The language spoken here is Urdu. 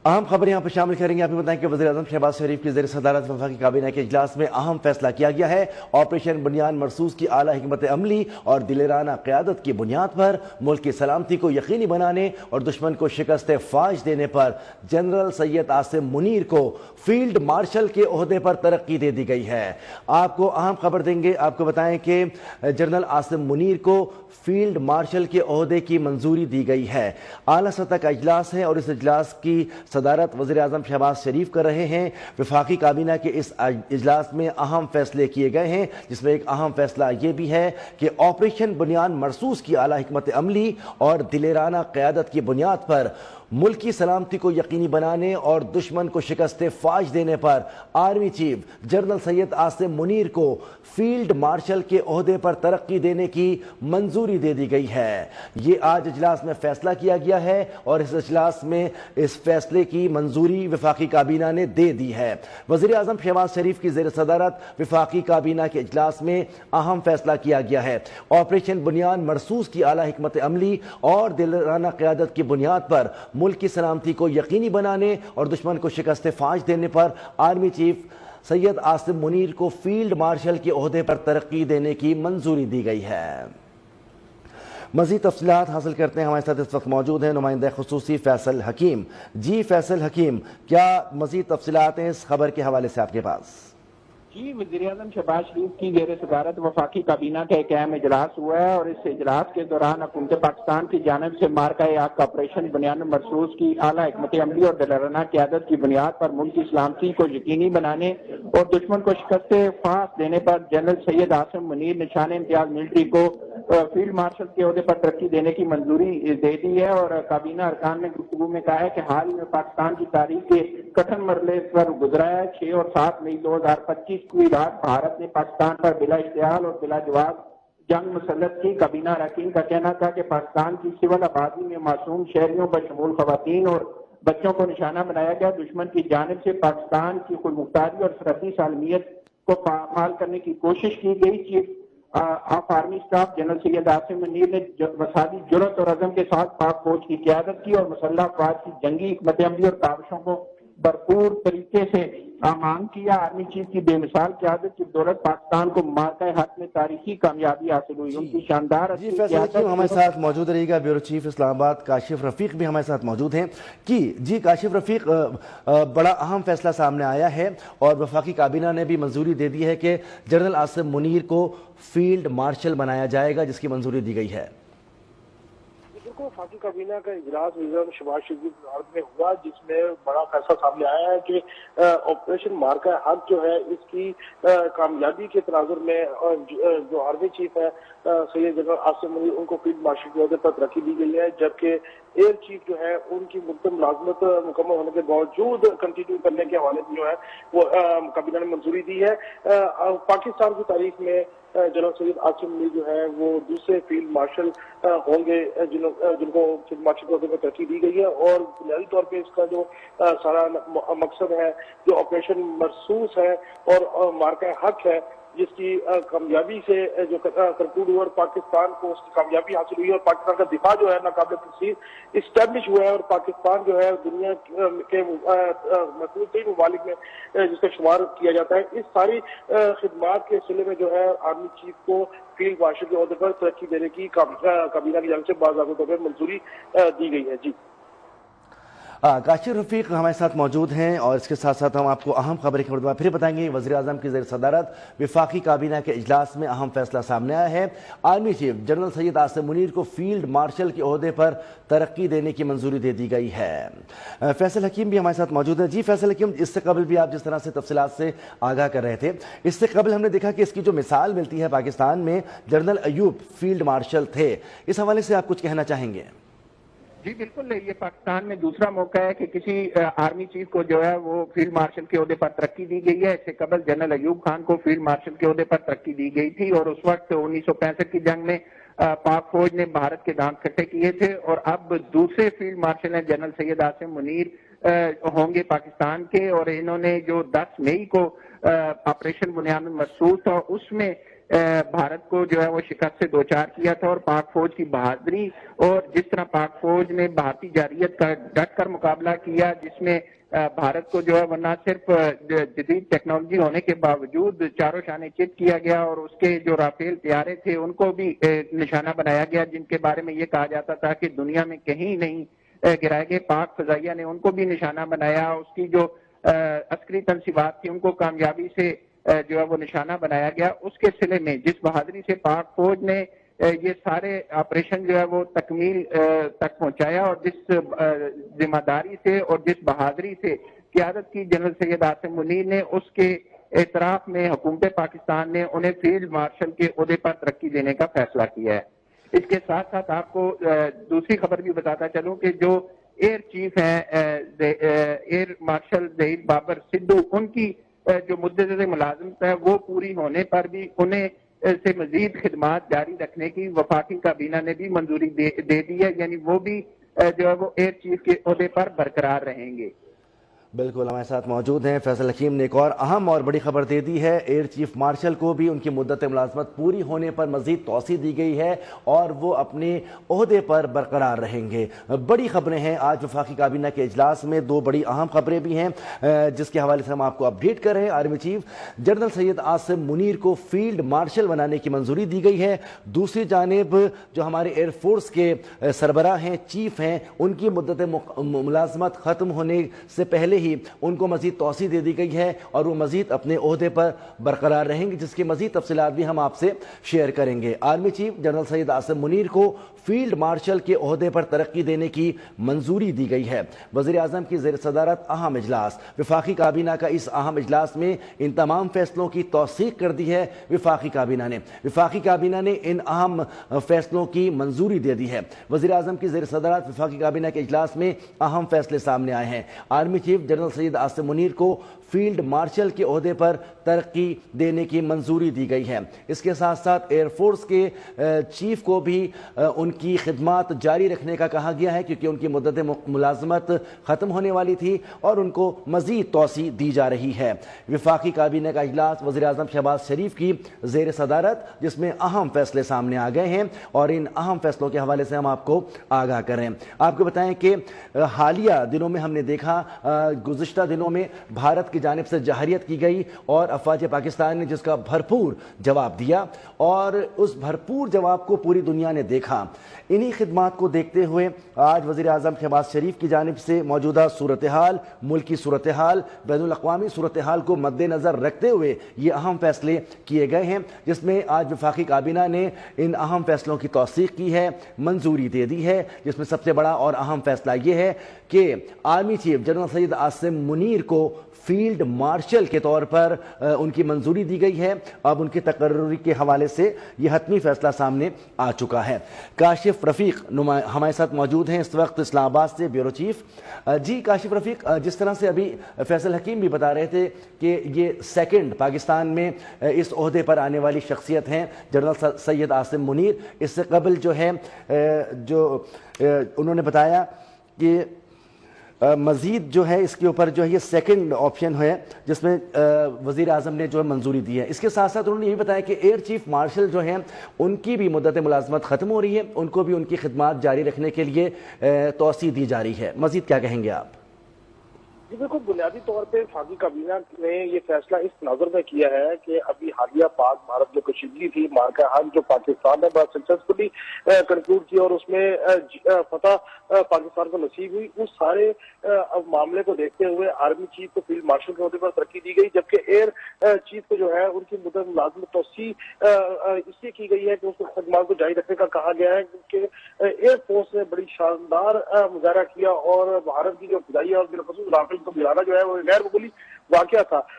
اہم خبر یہاں پر شامل کریں گے. آپ کو بتائیں کہ وزیر اعظم شہباز شریف کی زیر صدارت وفاقی کابینہ کے اجلاس میں اہم فیصلہ کیا گیا ہے. آپریشن بنیان مرصوص کی اعلیٰ حکمت عملی اور دلیرانہ قیادت کی بنیاد پر ملک کی سلامتی کو یقینی بنانے اور دشمن کو شکست فاش دینے پر جنرل سید عاصم منیر کو فیلڈ مارشل کے عہدے پر ترقی دے دی گئی ہے. آپ کو اہم خبر دیں گے. آپ کو بتائیں کہ جنرل عاصم منیر کو فیلڈ مارشل کے عہدے کی منظوری دی گئی ہے. اعلیٰ سطح کا اجلاس ہے اور اس اجلاس کی صدارت وزیر اعظم شہباز شریف کر رہے ہیں. وفاقی کابینہ کے اس اجلاس میں اہم فیصلے کیے گئے ہیں، جس میں ایک اہم فیصلہ یہ بھی ہے کہ آپریشن بنیان مرصوص کی اعلیٰ حکمت عملی اور دلیرانہ قیادت کی بنیاد پر ملک کی سلامتی کو یقینی بنانے اور دشمن کو شکست فاش دینے پر army chief general Syed Asim Munir کو فیلڈ مارشل کے عہدے پر ترقی دینے کی منظوری دے دی گئی ہے. یہ آج اجلاس میں فیصلہ کیا گیا ہے اور اس اجلاس میں اس فیصلے کی منظوری وفاقی کابینہ نے دے دی ہے. وزیر اعظم شہباز شریف کی زیر صدارت وفاقی کابینہ کے اجلاس میں اہم فیصلہ کیا گیا ہے. آپریشن بنیان مرصوص کی اعلیٰ حکمت عملی اور دلیرانہ قیادت کی بنیاد پر ملک کی سلامتی کو یقینی بنانے اور دشمن کو شکست فاش دینے پر آرمی چیف سید عاصم منیر کو فیلڈ مارشل کے عہدے پر ترقی دینے کی منظوری دی گئی ہے. مزید تفصیلات حاصل کرتے ہیں. ہمارے ساتھ اس وقت موجود ہیں نمائندہ خصوصی فیصل حکیم. جی فیصل حکیم، کیا مزید تفصیلات ہیں اس خبر کے حوالے سے آپ کے پاس؟ جی، وزیر اعظم شہباز شریف کی زیر صدارت وفاقی کابینہ کا ایک اہم اجلاس ہوا ہے اور اس اجلاس کے دوران حکومت پاکستان کی جانب سے مارکہ آگ آپریشن بنیان مرصوص کی اعلیٰ حکمت عملی اور دلیرانہ قیادت کی بنیاد پر ملک کی سلامتی کو یقینی بنانے اور دشمن کو شکست فاش دینے پر جنرل سید عاصم منیر نشان امتیاز ملٹری کو فیلڈ مارشل کے عہدے پر ترقی دینے کی منظوری دے دی ہے. اور کابینہ ارکان نے گفتگو میں کہا ہے کہ حال ہی میں پاکستان کی تاریخ کے کٹھن مرحلے پر گزرا ہے. 6 اور 7 مئی 2025 کی رات بھارت نے پاکستان پر بلا اشتعال اور بلا جواب جنگ مسلط کی. کابینہ اراکین کا کہنا تھا کہ پاکستان کی سول آبادی میں معصوم شہریوں بشمول خواتین اور بچوں کو نشانہ بنایا گیا. دشمن کی جانب سے پاکستان کی خود مختاری اور سرحدی سالمیت کو پامال کرنے کی کوشش کی گئی. Chief of army staff general Syed Asim Munir نے وسادی جرأت اور عزم کے ساتھ پاک فوج کی قیادت کی اور مسلح افواج کی جنگی حکمت عملی اور کاوشوں کو بھرپور طریقے سے مانگ کیا. آرمی چیف کی بے مثال قیادت کی دولت پاکستان کو مارکہ حق میں تاریخی کامیابی حاصل ہوئی. ان کی شاندار ہمارے ساتھ موجود رہے گا بیورو چیف اسلام آباد کاشف رفیق بھی ہمارے ساتھ موجود ہیں. جی کاشف رفیق، بڑا اہم فیصلہ سامنے آیا ہے اور وفاقی کابینہ نے بھی منظوری دے دی ہے کہ جنرل عاصم منیر کو فیلڈ مارشل بنایا جائے گا، جس کی منظوری دی گئی ہے. وفاقی کابینہ کا اجلاس وزیر اعظم شہباز شریف کی صدارت میں ہوا، جس میں بڑا فیصلہ سامنے آیا ہے کہ آپریشن مارکہ حق جو ہے اس کی کامیابی کے تناظر میں جو آرمی چیف ہے سید جنرل عاصم منیر، ان کو فیلڈ مارشل کے عہدے پر ترقی دی گئی ہے، جبکہ ایئر چیف جو ہے ان کی مدت ملازمت مکمل ہونے کے باوجود کنٹینیو کرنے کے حوالے سے جو ہے وہ کابینہ نے منظوری دی ہے. پاکستان کی تاریخ میں جنرل سید عاصم منیر جو ہے وہ دوسرے فیلڈ مارشل ہوں گے جن کو فیلڈ مارشل کے عہدے پر ترقی دی گئی ہے. اور بنیادی طور پہ اس کا جو سارا مقصد ہے جو آپریشن مرصوص ہے اور مارکہ حق ہے، جس کی کامیابی سے جو کنکلوڈ ہوا اور پاکستان کو اس کی کامیابی حاصل ہوئی اور پاکستان کا دفاع جو ہے ناقابل تفسیر اسٹیبلش ہوا ہے اور پاکستان جو ہے دنیا کے محفوظ ترین ممالک میں جس کا شمار کیا جاتا ہے. اس ساری خدمات کے سلسلے میں جو ہے آرمی چیف کو فیلڈ مارشل کے عہدے پر ترقی دینے کی کابینہ کی جانب سے باضابطہ طور پر منظوری دی گئی ہے. جی کاشف رفیق ہمارے ساتھ موجود ہیں اور اس کے ساتھ ساتھ ہم آپ کو اہم خبر ایک مرتبہ پھر بتائیں گے. وزیر اعظم کی زیر صدارت وفاقی کابینہ کے اجلاس میں اہم فیصلہ سامنے آیا ہے. Army chief general Syed Asim Munir کو فیلڈ مارشل کے عہدے پر ترقی دینے کی منظوری دے دی گئی ہے. فیصل حکیم بھی ہمارے ساتھ موجود ہیں. جی فیصل حکیم، اس سے قبل بھی آپ جس طرح سے تفصیلات سے آگاہ کر رہے تھے، اس سے قبل ہم نے دیکھا کہ اس کی جو مثال ملتی ہے پاکستان میں، جنرل ایوب فیلڈ مارشل تھے. اس حوالے سے آپ کچھ کہنا چاہیں گے؟ جی بالکل، یہ پاکستان میں دوسرا موقع ہے کہ کسی آرمی چیف کو جو ہے وہ فیلڈ مارشل کے عہدے پر ترقی دی گئی ہے. اس سے قبل جنرل ایوب خان کو فیلڈ مارشل کے عہدے پر ترقی دی گئی تھی اور اس وقت 1965 کی جنگ میں پاک فوج نے بھارت کے دانت کھٹے کیے تھے. اور اب دوسرے فیلڈ مارشل ہیں جنرل سید عاصم منیر ہوں گے پاکستان کے، اور انہوں نے جو 10 مئی کو آپریشن بنیان مرصوص تھا اس میں بھارت کو جو ہے وہ شکست سے دوچار کیا تھا، اور پاک فوج کی بہادری اور جس طرح پاک فوج نے بھارتی جارحیت کا ڈٹ کر مقابلہ کیا، جس میں بھارت کو جو ہے وہ نہ صرف جدید ٹیکنالوجی ہونے کے باوجود چاروں شانے چت کیا گیا، اور اس کے جو رافیل طیارے تھے ان کو بھی نشانہ بنایا گیا، جن کے بارے میں یہ کہا جاتا تھا کہ دنیا میں کہیں نہیں گرائے گئے، پاک فضائیہ نے ان کو بھی نشانہ بنایا، اس کی جو عسکری تنصیبات تھی ان کو کامیابی سے جو ہے وہ نشانہ بنایا گیا۔ اس کے سلے میں جس بہادری سے پاک فوج نے یہ سارے آپریشن جو ہے وہ تکمیل تک پہنچایا، اور جس ذمہ داری سے اور جس بہادری سے قیادت کی جنرل سید عاصم منیر نے، اس کے اعتراف میں حکومت پاکستان نے انہیں فیلڈ مارشل کے عہدے پر ترقی دینے کا فیصلہ کیا ہے۔ اس کے ساتھ ساتھ آپ کو دوسری خبر بھی بتاتا چلوں کہ جو ایئر چیف ہیں ایئر مارشل ظہیر بابر سدھو، ان کی جو مدت ملازمت ہے وہ پوری ہونے پر بھی انہیں سے مزید خدمات جاری رکھنے کی وفاقی کابینہ نے بھی منظوری دے دی ہے، یعنی وہ بھی جو ہے وہ ایئر چیف کے عہدے پر برقرار رہیں گے۔ بالکل ہمارے ساتھ موجود ہیں فیصل حکیم نے ایک اور اہم اور بڑی خبر دے دی ہے، ایئر چیف مارشل کو بھی ان کی مدت ملازمت پوری ہونے پر مزید توسیع دی گئی ہے اور وہ اپنے عہدے پر برقرار رہیں گے۔ بڑی خبریں ہیں آج وفاقی کابینہ کے اجلاس میں، دو بڑی اہم خبریں بھی ہیں جس کے حوالے سے ہم آپ کو اپڈیٹ کر رہے ہیں۔ Army chief general Syed Asim Munir کو فیلڈ مارشل بنانے کی منظوری دی گئی ہے، دوسری جانب جو ہمارے ایئر فورس کے سربراہ ہیں، چیف ہیں، ان کی مدت ملازمت ختم ہونے سے پہلے ہی ان کو مزید توسیع دے دی گئی ہے اور وہ مزید اپنے عہدے پر برقرار رہیں گے، جس کی مزید تفصیلات بھی ہم آپ سے شیئر کریں گے۔ Army chief general Syed Asim Munir کو فیلڈ مارشل کے عہدے پر ترقی دینے کی منظوری دی گئی ہے۔ وزیر اعظم کی زیر صدارت اہم اجلاس، وفاقی کابینہ کا اس اہم اجلاس میں ان تمام فیصلوں کی توثیق کر دی ہے وفاقی کابینہ نے ان اہم فیصلوں کی منظوری دے دی ہے۔ وزیر اعظم کی زیر صدارت وفاقی کابینہ کے اجلاس میں اہم فیصلے سامنے آئے ہیں۔ Army chief general Syed Asim Munir کو فیلڈ مارشل کے عہدے پر ترقی دینے کی منظوری دی گئی ہے۔ اس کے ساتھ ساتھ ایئر فورس کے چیف کو بھی ان کی خدمات جاری رکھنے کا کہا گیا ہے، کیونکہ ان کی مدت ملازمت ختم ہونے والی تھی اور ان کو مزید توسیع دی جا رہی ہے۔ وفاقی کابینہ کا اجلاس وزیر اعظم شہباز شریف کی زیر صدارت، جس میں اہم فیصلے سامنے آ گئے ہیں اور ان اہم فیصلوں کے حوالے سے ہم آپ کو آگاہ کریں۔ آپ کو بتائیں کہ حالیہ دنوں میں ہم نے دیکھا، گزشتہ دنوں میں بھارت کی جانب سے جارحیت کی گئی اور افواج پاکستان نے جس کا بھرپور جواب دیا، اور اس بھرپور جواب کو پوری دنیا نے دیکھا۔ انہی خدمات کو دیکھتے ہوئے آج وزیر اعظم شہباز شریف کی جانب سے موجودہ صورتحال، ملکی صورتحال، بین الاقوامی صورتحال کو مد نظر رکھتے ہوئے یہ اہم فیصلے کیے گئے ہیں، جس میں آج وفاقی کابینہ نے ان اہم فیصلوں کی توثیق کی ہے، منظوری دے دی ہے، جس میں سب سے بڑا اور اہم فیصلہ یہ ہے کہ army chief general Syed Asim Munir کو فیلڈ مارشل کے طور پر ان کی منظوری دی گئی ہے۔ اب ان کی تقرری کے حوالے سے یہ حتمی فیصلہ سامنے آ چکا ہے۔ کاشف رفیق ہمارے ساتھ موجود ہیں اس وقت اسلام آباد سے، بیورو چیف۔ جی کاشف رفیق، جس طرح سے ابھی فیصل حکیم بھی بتا رہے تھے کہ یہ سیکنڈ پاکستان میں اس عہدے پر آنے والی شخصیت ہیں جنرل سید عاصم منیر، اس سے قبل جو ہے جو انہوں نے بتایا کہ مزید جو ہے اس کے اوپر جو ہے یہ سیکنڈ آپشن ہے جس میں وزیر اعظم نے جو ہے منظوری دی ہے۔ اس کے ساتھ ساتھ انہوں نے یہ بتایا کہ ایئر چیف مارشل جو ہیں ان کی بھی مدت ملازمت ختم ہو رہی ہے، ان کو بھی ان کی خدمات جاری رکھنے کے لیے توسیع دی جا رہی ہے۔ مزید کیا کہیں گے آپ؟ جی بالکل، بنیادی طور پہ وفاقی کابینہ نے یہ فیصلہ اس نظر میں کیا ہے کہ ابھی حالیہ پاک بھارت جو کشیدگی تھی، مارکہ حق جو پاکستان نے بہت سکسیسفلی کنکلوڈ کیا اور اس میں فتح پاکستان کو نصیب ہوئی، اس سارے معاملے کو دیکھتے ہوئے آرمی چیف کو فیلڈ مارشل کے عہدے پر ترقی دی گئی، جبکہ ایئر چیف کو جو ہے ان کی مدت ملازمت توسیع اس لیے کی گئی ہے کہ اس کو خدمات کو جاری رکھنے کا کہا گیا ہے، کیونکہ ایئر فورس نے بڑی شاندار مظاہرہ کیا اور بھارت کی جو فضائیہ اور بالخصوص رافیل کو ملانا جو ہے وہ غیر معمولی واقعہ تھا۔